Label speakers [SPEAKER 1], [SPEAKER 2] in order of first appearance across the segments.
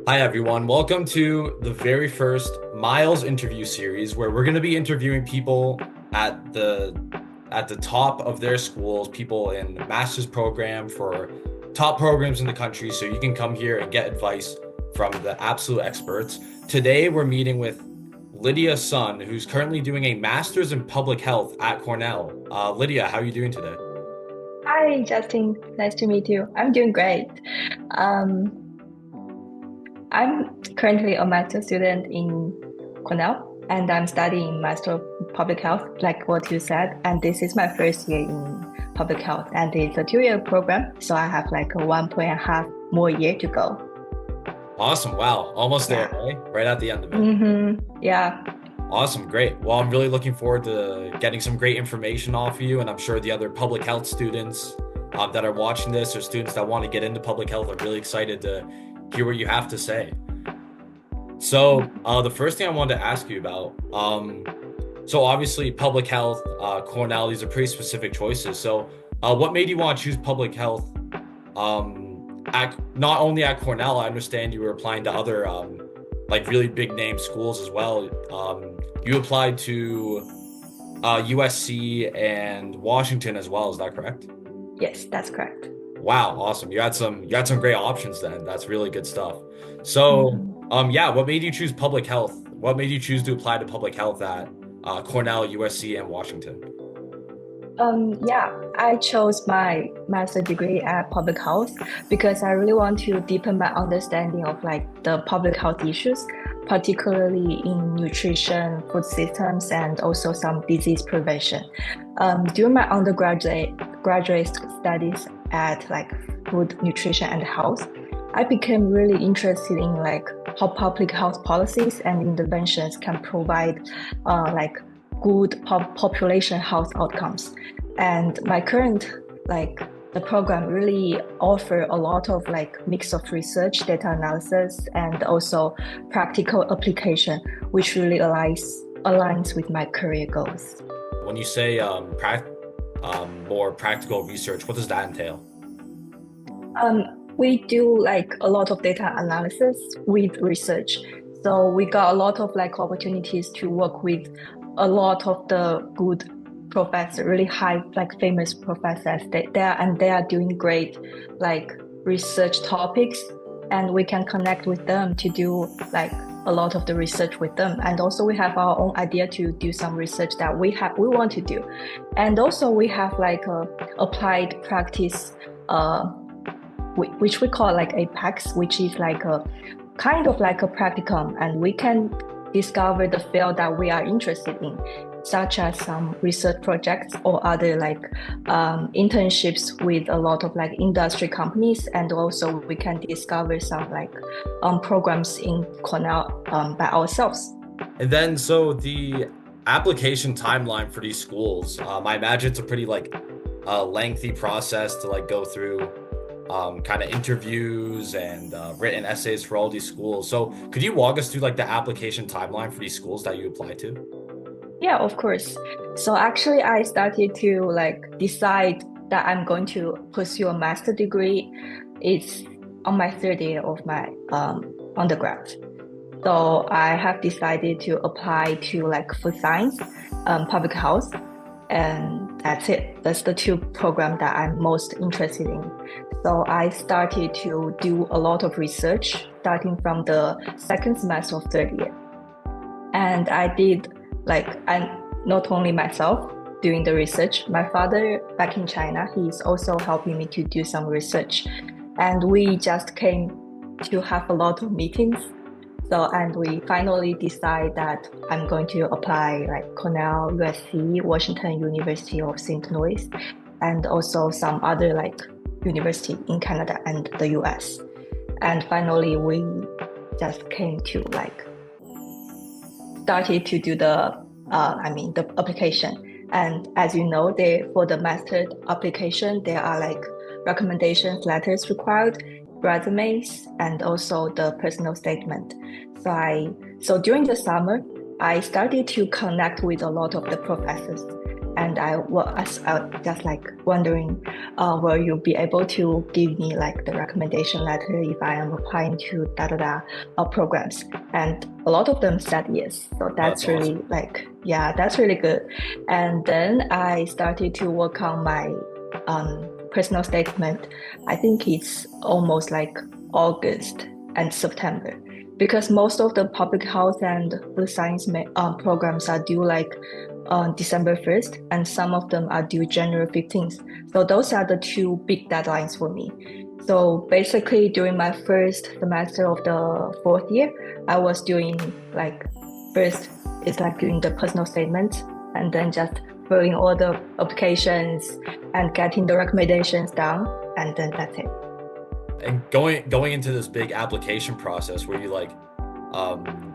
[SPEAKER 1] Hi everyone, welcome to the very first Myls Interview series where we're going to be interviewing people at the top of their schools, people in the master's program for top programs in the country so you can come here and get advice from the absolute experts. Today we're meeting with Lydia's son who's currently doing a master's in public health at Cornell. Lydia, how are you doing today?
[SPEAKER 2] Hi, Justin. Nice to meet you. I'm doing great. Um, I'm currently a master student in Cornell, and I'm studying Master of Public Health, like what you said. And this is my first year in public health, and it's a 2 year program, so I have like a 1.5 more year to go.
[SPEAKER 1] Awesome. Wow. Almost there,
[SPEAKER 2] Yeah.
[SPEAKER 1] right? Right at the end of it.
[SPEAKER 2] Yeah.
[SPEAKER 1] Awesome, great. Well, I'm really looking forward to getting some great information off of you, and I'm sure the other public health students that are watching this or students that want to get into public health are really excited to hear what you have to say. So, the first thing I wanted to ask you about, so obviously public health, Cornell, these are pretty specific choices. So, what made you want to choose public health at not only at Cornell? I understand you were applying to other like really big name schools as well. You applied to USC and Washington as well. Is that correct?
[SPEAKER 2] Yes, that's correct.
[SPEAKER 1] Wow, awesome. You had some great options then. That's really good stuff. So,
[SPEAKER 2] Mhm.
[SPEAKER 1] yeah, what made you choose public health? What made you choose to apply to public health at Cornell, USC, and Washington?
[SPEAKER 2] Yeah, I chose my master degree at public health because I really want to deepen my understanding of like the public health issues, particularly in nutrition, food systems, and also some disease prevention. During my graduate studies at like food, nutrition, and health, I became really interested in like how public health policies and interventions can provide like good population health outcomes. And my current like the program really offer a lot of like mix of research, data analysis, and also practical application, which really aligns with my career goals.
[SPEAKER 1] When you say more practical research, what does that entail?
[SPEAKER 2] We do like a lot of data analysis with research. So we got a lot of like opportunities to work with a lot of the good professors, really high, like famous professors. They are doing great like research topics, and we can connect with them to do like a lot of the research with them. And also we have our own idea to do some research that we want to do. And also we have like a applied practice uh which we call like Apex, which is like a kind of like a practicum, and we can discover the field that we are interested in, such as some research projects or other like internships with a lot of like industry companies, and also we can discover some like programs in Cornell by ourselves.
[SPEAKER 1] And then, so the application timeline for these schools, I imagine it's a pretty like lengthy process to like go through kind of interviews and written essays for all these schools. So, could you walk us through like the application timeline for these schools that you apply to?
[SPEAKER 2] Yeah, of course. So actually, I started to like decide that I'm going to pursue a master degree. It's on my third year of my undergrad. So I have decided to apply to like food science, public health, and that's it. That's the two programs that I'm most interested in. So I started to do a lot of research starting from the second semester of third year. And I did like I not only myself doing the research, my father back in China, he's also helping me to do some research. And we just came to have a lot of meetings. So and we finally decide that I'm going to apply like Cornell, USC, Washington University of St. Louis, and also some other like university in Canada and the US. And finally we just came to like started to do the application. And as you know, they for the master application, there are like recommendations letters required, resumes, and also the personal statement. So during the summer, I started to connect with a lot of the professors, and I was just like wondering, will you be able to give me like the recommendation letter if I am applying to programs? And a lot of them said yes. So
[SPEAKER 1] Oh, that's
[SPEAKER 2] that's really
[SPEAKER 1] awesome.
[SPEAKER 2] like, yeah, that's really good. And then I started to work on my personal statement. I think it's almost like August and September because most of the public health and food science programs are due like on December 1st, and some of them are due January 15th. So those are the two big deadlines for me. So basically, during my first semester of the fourth year, I was doing like first it's like doing the personal statement and then just filling all the applications and getting the recommendations down, and then that's it.
[SPEAKER 1] And going into this big application process, um,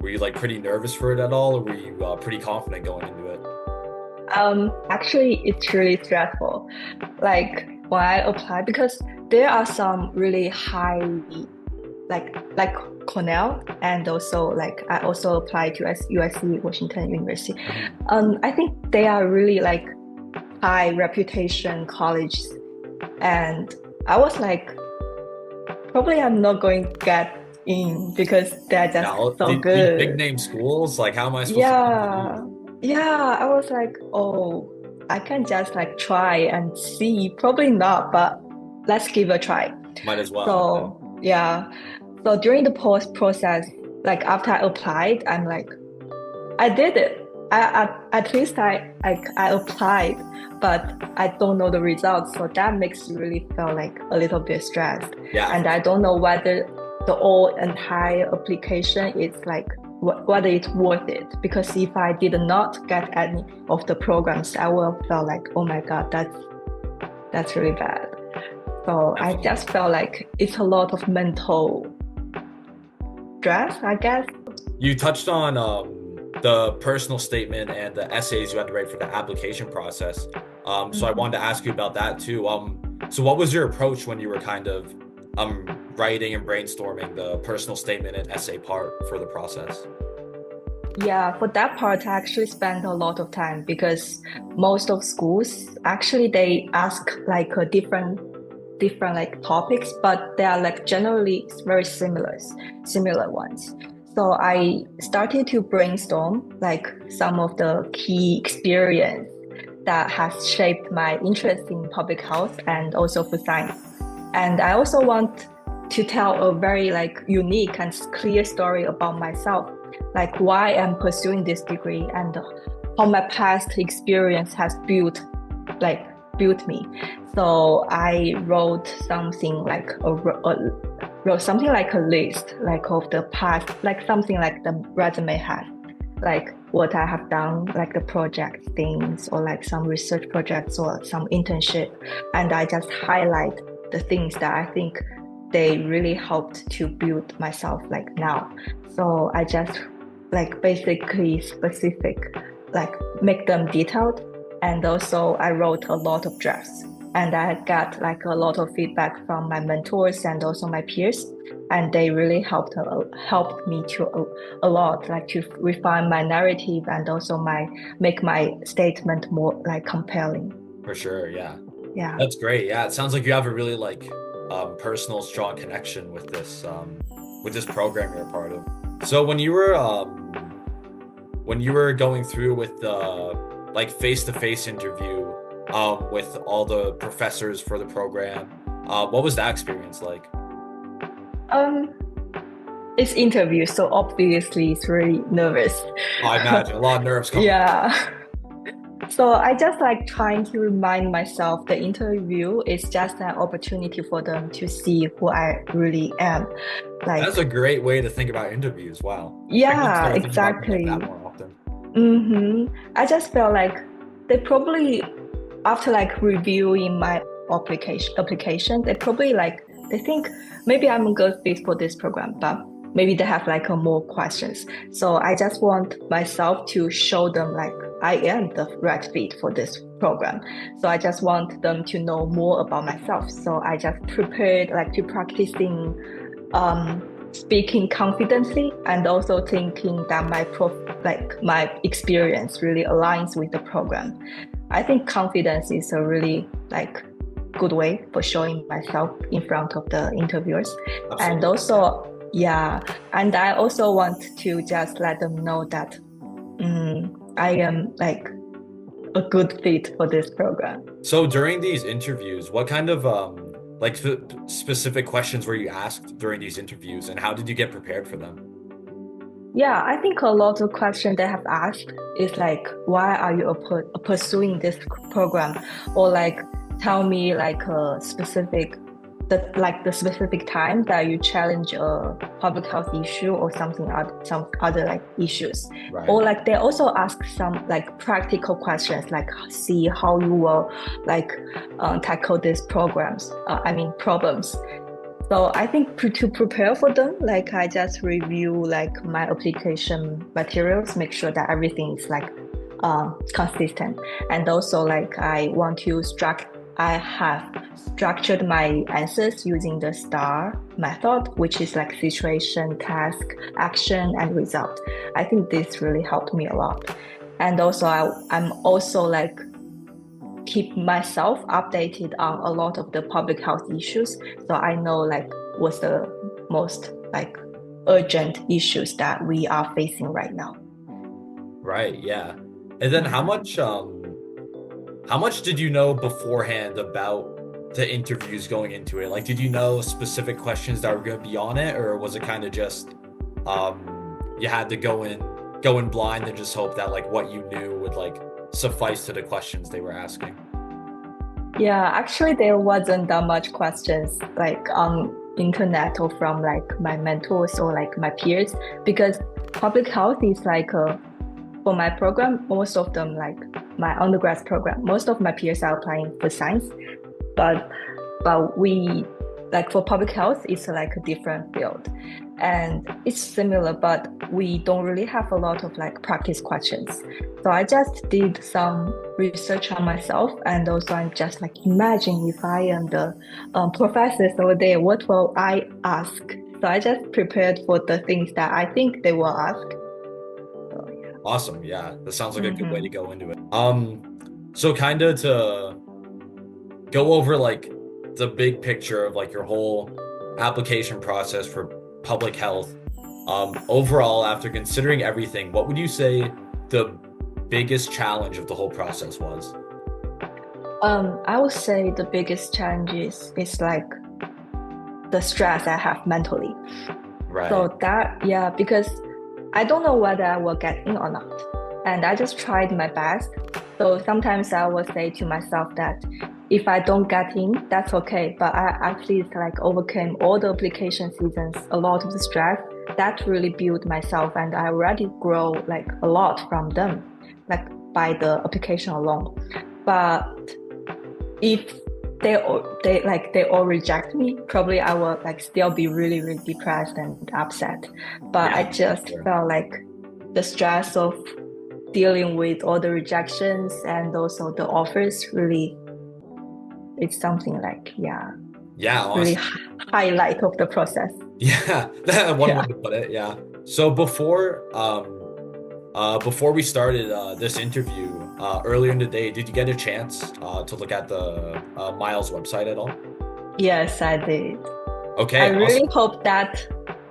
[SPEAKER 1] were you like pretty nervous for it at all, or were you pretty confident going into it?
[SPEAKER 2] Actually, it's really stressful. Like when I apply, because there are some really high, like Cornell, and also like I also applied to USC Washington University.
[SPEAKER 1] Mhm.
[SPEAKER 2] I think they are really like high reputation colleges, and I was like, probably I'm not going to get in because they're just
[SPEAKER 1] Yeah,
[SPEAKER 2] so
[SPEAKER 1] these big
[SPEAKER 2] good.
[SPEAKER 1] name schools, like how am I supposed to compete?
[SPEAKER 2] Yeah, yeah. I was like, oh, I can just like try and see. Probably not, but let's give a try.
[SPEAKER 1] Might as well. Yeah.
[SPEAKER 2] So yeah. So during the post process, like after I applied, I'm like, I did it. At least I applied, but I don't know the results. So that makes me really feel like a little bit stressed.
[SPEAKER 1] Yeah,
[SPEAKER 2] And
[SPEAKER 1] for
[SPEAKER 2] I
[SPEAKER 1] sure.
[SPEAKER 2] don't know whether the whole entire application is like whether it's worth it. Because if I did not get any of the programs, I will feel like, oh my God, that's really bad. So I
[SPEAKER 1] Definitely.
[SPEAKER 2] just felt like it's a lot of mental stress, I guess.
[SPEAKER 1] You touched on the personal statement and the essays you had to write for the application process. So I wanted to ask you about that too. So what was your approach when you were kind of writing and brainstorming the personal statement and essay part for the process?
[SPEAKER 2] Yeah, for that part, I actually spent a lot of time because most of schools actually they ask like a different like topics, but they are like generally very similar ones. So I started to brainstorm like some of the key experience that has shaped my interest in public health and also food science. And I also want to tell a very like unique and clear story about myself, like why I'm pursuing this degree and how my past experience has like built me. So I wrote something like a list like of the past, like something like the resume has, like what I have done, like the project things or like some research projects or some internship. And I just highlight the things that I think they really helped to build myself like now. So I just like basically specific, like make them detailed. And also I wrote a lot of drafts and I got like a lot of feedback from my mentors and also my peers. And they really helped me to a lot, like to refine my narrative and also make my statement more like compelling.
[SPEAKER 1] For sure, yeah.
[SPEAKER 2] Yeah.
[SPEAKER 1] That's great. Yeah, it sounds like you have a really like personal, strong connection with this program you're a part of. So when you were going through with the like face-to-face interview with all the professors for the program, what was that experience like?
[SPEAKER 2] Um, it's interview, so obviously it's really nervous.
[SPEAKER 1] I imagine a lot of nerves coming up.
[SPEAKER 2] Yeah. So I just like trying to remind myself the interview is just an opportunity for them to see who I really am.
[SPEAKER 1] That's
[SPEAKER 2] Like,
[SPEAKER 1] a great way to think about interviews. Wow. I need to
[SPEAKER 2] yeah,
[SPEAKER 1] start thinking about them like that
[SPEAKER 2] exactly.
[SPEAKER 1] more often.
[SPEAKER 2] I just felt like they probably, after like reviewing my application, they probably like they think maybe I'm a good fit for this program, but maybe they have like a more questions. So I just want myself to show them like I am the right fit for this program. So I just want them to know more about myself. So I just prepared like to practicing speaking confidently and also thinking that my experience really aligns with the program. I think confidence is a really like good way for showing myself in front of the interviewers. And
[SPEAKER 1] Absolutely.
[SPEAKER 2] also, yeah, and I also want to just let them know that I am like a good fit for this program.
[SPEAKER 1] So during these interviews, what kind of like specific questions were you asked during these interviews, and how did you get prepared for them?
[SPEAKER 2] Yeah, I think a lot of questions they have asked is like, why are you pursuing this program? Or like, tell me like a specific, the specific time that you challenge a public health issue or some other like issues.
[SPEAKER 1] Right.
[SPEAKER 2] Or like they also ask some like practical questions, like see how you will like tackle these problems. So I think to prepare for them, like I just review like my application materials, make sure that everything is like consistent. And also like I have structured my answers using the STAR method, which is like situation, task, action, and result. I think this really helped me a lot. And also I'm also like keep myself updated on a lot of the public health issues. So I know like what's the most like urgent issues that we are facing right now.
[SPEAKER 1] Right, yeah. And then how much did you know beforehand about the interviews going into it? Like, did you know specific questions that were going to be on it, or was it kind of just you had to go in blind and just hope that like what you knew would like suffice to the questions they were asking?
[SPEAKER 2] Yeah, actually there wasn't that much questions like on internet or from like my mentors or like my peers because public health is like for my program, most of them like my undergrad program, most of my peers are applying for science, but we like for public health, it's like a different field, and it's similar, but we don't really have a lot of like practice questions. So I just did some research on myself, and also I'm just like imagine if I am the professors over there, what will I ask? So I just prepared for the things that I think they will ask. So yeah.
[SPEAKER 1] Awesome. Yeah, that sounds like a good way to
[SPEAKER 2] Mm-hmm.
[SPEAKER 1] go into it. So kind of to go over like the big picture of like your whole application process for public health. Overall, after considering everything, what would you say the biggest challenge of the whole process was?
[SPEAKER 2] I would say the biggest challenge is like the stress I have mentally.
[SPEAKER 1] Right.
[SPEAKER 2] So that, yeah, because I don't know whether I will get in or not. And I just tried my best. So sometimes I will say to myself that if I don't get in, that's okay. But I at least like overcame all the application seasons, a lot of the stress that really built myself. And I already grow like a lot from them, like by the application alone. But if they all reject me, probably I will like still be really, really depressed and upset. But I
[SPEAKER 1] Yeah, for
[SPEAKER 2] just
[SPEAKER 1] sure.
[SPEAKER 2] felt like the stress of dealing with all the rejections and also the offers really it's something like yeah,
[SPEAKER 1] Yeah,
[SPEAKER 2] really
[SPEAKER 1] honestly.
[SPEAKER 2] highlight of the process.
[SPEAKER 1] Yeah, that one way
[SPEAKER 2] Yeah.
[SPEAKER 1] to put it. Yeah. So before we started this interview earlier in the day, did you get a chance to look at the Miles website at all?
[SPEAKER 2] Yes, I did. I
[SPEAKER 1] Okay,
[SPEAKER 2] really
[SPEAKER 1] awesome.
[SPEAKER 2] hope that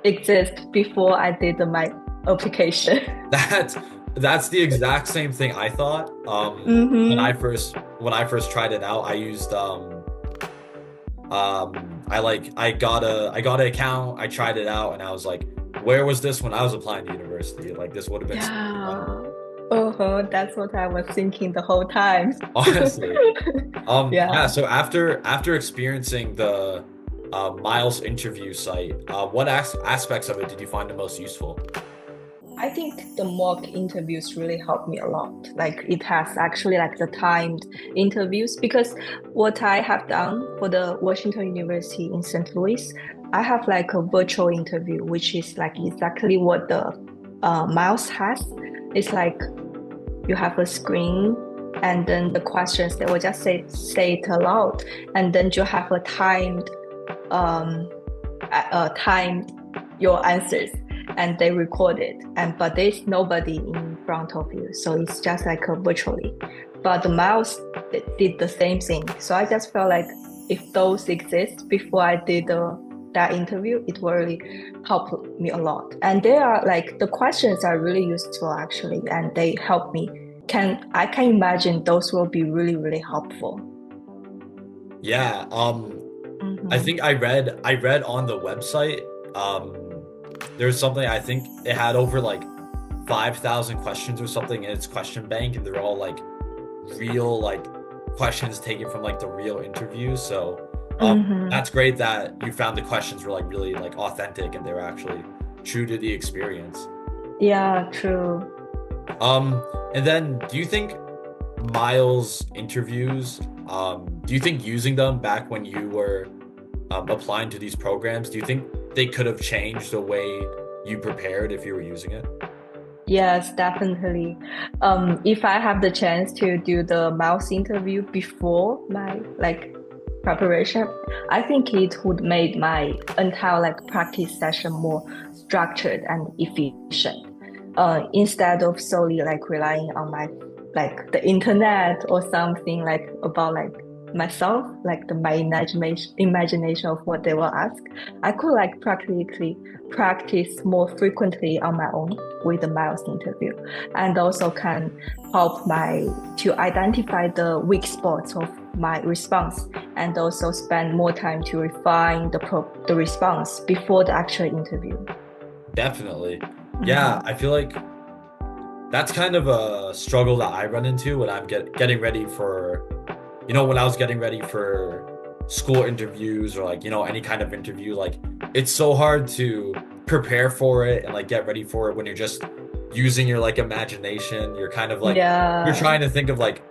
[SPEAKER 2] exists before I did my application.
[SPEAKER 1] That that's the exact same thing I thought.
[SPEAKER 2] Mm-hmm.
[SPEAKER 1] When I first tried it out, I used I got an account, I tried it out, and I was like, where was this when I was applying to university? Like this would have been so much fun.
[SPEAKER 2] Yeah. Oh, that's what I was thinking the whole time.
[SPEAKER 1] Honestly. Yeah,
[SPEAKER 2] Yeah.
[SPEAKER 1] so after experiencing the Miles interview site, what aspects of it did you find the most useful?
[SPEAKER 2] I think the mock interviews really helped me a lot. Like it has actually like the timed interviews because what I have done for the Washington University in St. Louis, I have like a virtual interview, which is like exactly what the Miles has. It's like you have a screen and then the questions they will just say it aloud and then you have a um timed your answers and they record it. And but there's nobody in front of you, so it's just like a virtually. But the mouse did the same thing. So I just felt like if those exist before I did that interview, it will really help me a lot. And they are like the questions are really useful actually, and they help me. I can imagine those will be really, really helpful.
[SPEAKER 1] Yeah, I
[SPEAKER 2] Mm-hmm.
[SPEAKER 1] think I read on the website, um, there's something I think it had over like 5,000 questions or something in its question bank, and they're all like real like questions taken from like the real interviews. So
[SPEAKER 2] Mm-hmm.
[SPEAKER 1] that's great that you found the questions were like really like authentic and they were actually true to the experience.
[SPEAKER 2] Yeah, true.
[SPEAKER 1] Um, and then do you think Myls interviews, do you think using them back when you were applying to these programs, do you think they could have changed the way you prepared if you were using it?
[SPEAKER 2] Yes, definitely. If I have the chance to do the mouse interview before my like preparation, I think it would make my entire like practice session more structured and efficient. Instead of solely like relying on my like the internet or something like about like myself, like my imagination of what they will ask, I could like practically practice more frequently on my own with the Myls interview, and also can help my to identify the weak spots of my response, and also spend more time to refine the response before the actual interview.
[SPEAKER 1] Definitely. Yeah,
[SPEAKER 2] Mm-hmm.
[SPEAKER 1] I feel like that's kind of a struggle that I run into when I'm getting ready for, when I was getting ready for school interviews or like, any kind of interview, like it's so hard to prepare for it and like get ready for it when you're just using your like imagination. You're kind of like you're
[SPEAKER 2] Yeah.
[SPEAKER 1] trying to think of like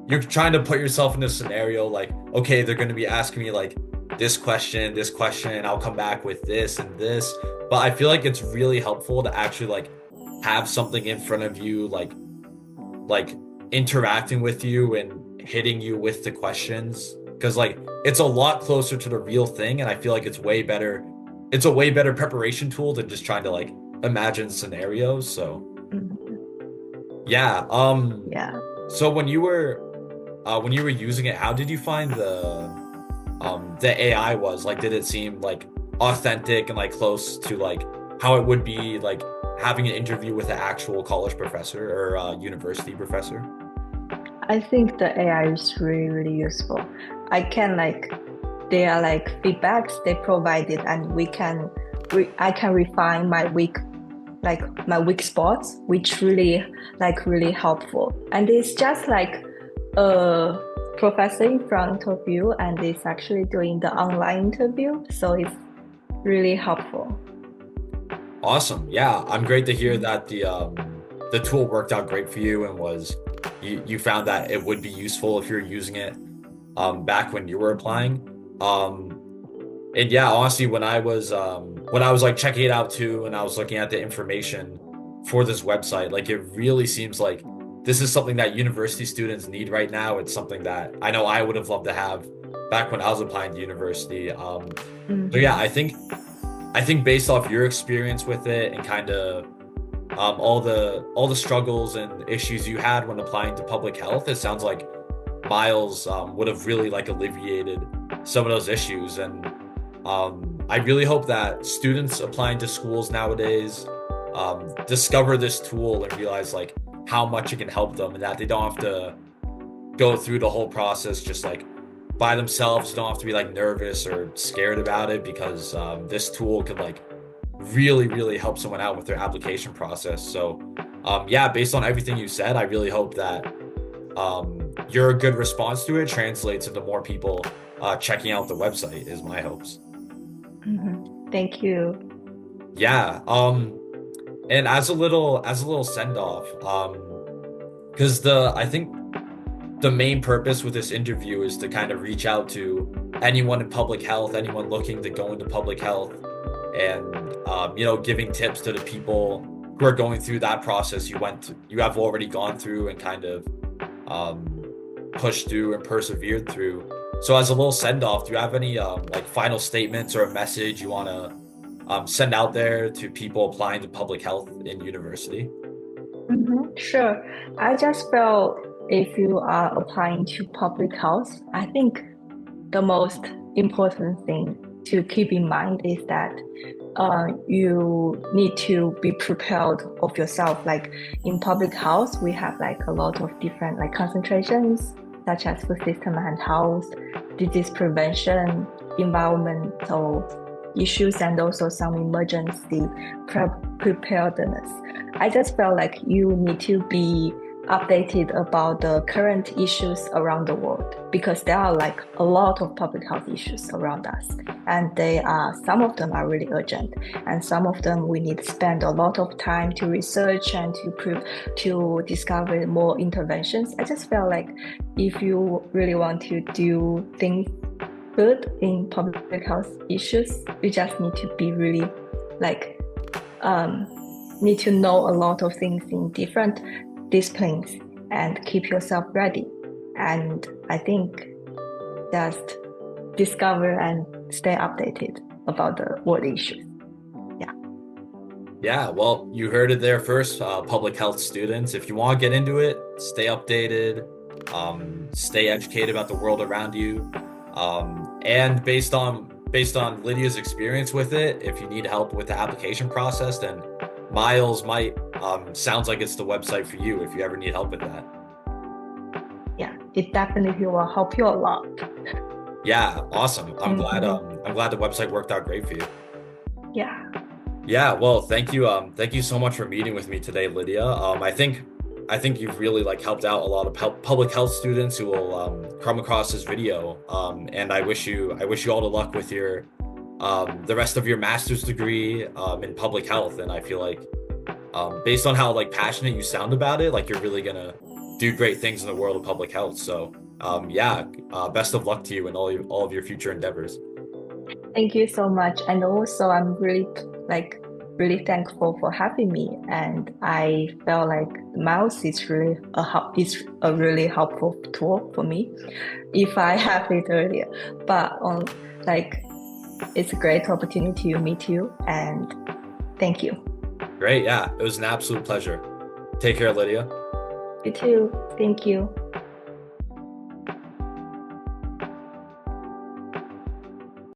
[SPEAKER 1] you're trying to put yourself in a scenario like, okay, they're going to be asking me like this question, and I'll come back with this and this. But I feel like it's really helpful to actually like have something in front of you, like interacting with you and hitting you with the questions. Because like it's a lot closer to the real thing, and I feel like it's way better. It's a way better preparation tool than just trying to like imagine scenarios. So
[SPEAKER 2] Mhm.
[SPEAKER 1] yeah.
[SPEAKER 2] Yeah.
[SPEAKER 1] So when you were using it, how did you find the AI was? Like, did it seem like authentic and like close to like how it would be like having an interview with an actual college professor or university professor?
[SPEAKER 2] I think the AI is really, really useful. I can like they are like feedbacks they provided, and I can refine my weak spots, which really like really helpful. And it's just like a professor in front of you, and it's actually doing the online interview, so it's really helpful.
[SPEAKER 1] Awesome. Yeah, I'm great to hear
[SPEAKER 2] Mm.
[SPEAKER 1] that the tool worked out great for you and was you found that it would be useful if you're using it back when you were applying. Um And yeah, honestly, when I was like checking it out too, and I was looking at the information for this website, like it really seems like this is something that university students need right now. It's something that I know I would have loved to have back when I was applying to university. So yeah,
[SPEAKER 2] Hmm.
[SPEAKER 1] I think based off your experience with it and kind of all the struggles and issues you had when applying to public health, it sounds like Myls would have really like alleviated some of those issues. And I really hope that students applying to schools nowadays discover this tool and realize like how much it can help them, and that they don't have to go through the whole process just like by themselves. Don't have to be like nervous or scared about it, because this tool could like really, really help someone out with their application process. So, yeah, based on everything you said, I really hope that your good response to it translates into more people checking out the website, is my hopes.
[SPEAKER 2] Hmm. Thank you.
[SPEAKER 1] Yeah. And as a little send off, because the I think the main purpose with this interview is to kind of reach out to anyone in public health, anyone looking to go into public health, and giving tips to the people who are going through that process you have already gone through and kind of um, pushed through and persevered through. So as a little send off, do you have any like final statements or a message you want to send out there to people applying to public health in university?
[SPEAKER 2] Sure. I just felt if you are applying to public health, I think the most important thing to keep in mind is that you need to be prepared of yourself. Like in public health, we have like a lot of different like concentrations, such as food system and health, disease prevention, environmental issues, and also some emergency preparedness. I just felt like you need to be updated about the current issues around the world because there are like a lot of public health issues around us, and they are some of them are really urgent, and some of them we need to spend a lot of time to research and to discover more interventions. I just felt like if you really want to do things good in public health issues, you just need to be really like um, need to know a lot of things in different disciplines and keep yourself ready. And I think just discover and stay updated about the world issues. Yeah.
[SPEAKER 1] Yeah, well, you heard it there first, public health students. If you want to get into it, stay updated, stay educated about the world around you. And based on Lydia's experience with it, if you need help with the application process, then Myls might sounds like it's the website for you if you ever need help with that.
[SPEAKER 2] Yeah, it definitely will help you a lot.
[SPEAKER 1] Yeah, awesome.
[SPEAKER 2] Mhm.
[SPEAKER 1] I'm glad the website worked out great for you.
[SPEAKER 2] Yeah.
[SPEAKER 1] Yeah, well, thank you so much for meeting with me today, Lydia. I think you've really like helped out a lot of public health students who will come across this video. And I wish you all the luck with your the rest of your master's degree in public health. And I feel like based on how like passionate you sound about it, like you're really gonna do great things in the world of public health. So yeah, best of luck to you in all of your future endeavors.
[SPEAKER 2] Thank you so much. And also I'm really like really thankful for having me. And I felt like Mouse is really is a really helpful tool for me if I have it earlier. But on like it's a great opportunity to meet you and thank you.
[SPEAKER 1] Great, yeah, it was an absolute pleasure. Take care, Lydia.
[SPEAKER 2] You too. Thank you.